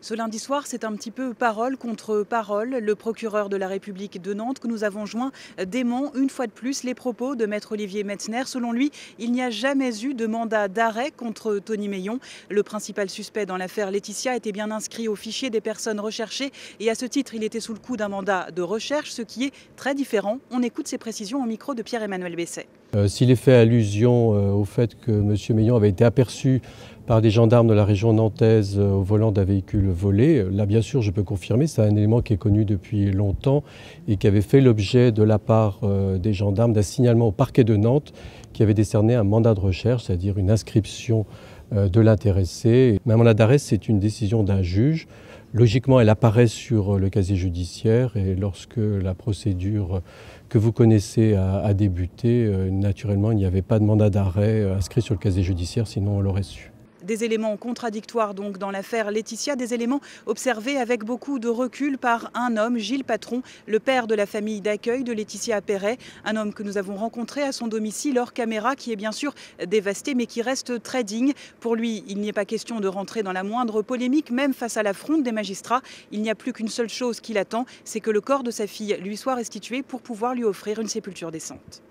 Ce lundi soir, c'est un petit peu parole contre parole. Le procureur de la République de Nantes que nous avons joint dément une fois de plus les propos de maître Olivier Metzner. Selon lui, il n'y a jamais eu de mandat d'arrêt contre Tony Meillon. Le principal suspect dans l'affaire Laetitia était bien inscrit au fichier des personnes recherchées et à ce titre, il était sous le coup d'un mandat de recherche, ce qui est très différent. On écoute ces précisions au micro de Pierre-Emmanuel Besset. S'il est fait allusion au fait que M. Meillon avait été aperçu par des gendarmes de la région nantaise au volant d'un véhicule volé, là bien sûr je peux confirmer, c'est un élément qui est connu depuis longtemps et qui avait fait l'objet de la part des gendarmes d'un signalement au parquet de Nantes qui avait décerné un mandat de recherche, c'est-à-dire une inscription de l'intéressé. Un mandat d'arrêt, c'est une décision d'un juge. Logiquement, elle apparaît sur le casier judiciaire et lorsque la procédure que vous connaissez a débuté, naturellement, il n'y avait pas de mandat d'arrêt inscrit sur le casier judiciaire, sinon on l'aurait su. Des éléments contradictoires donc dans l'affaire Laetitia, des éléments observés avec beaucoup de recul par un homme, Gilles Patron, le père de la famille d'accueil de Laetitia Perret, un homme que nous avons rencontré à son domicile hors caméra, qui est bien sûr dévasté mais qui reste très digne. Pour lui, il n'y est pas question de rentrer dans la moindre polémique, même face à la fronde des magistrats. Il n'y a plus qu'une seule chose qui l'attend, c'est que le corps de sa fille lui soit restitué pour pouvoir lui offrir une sépulture décente.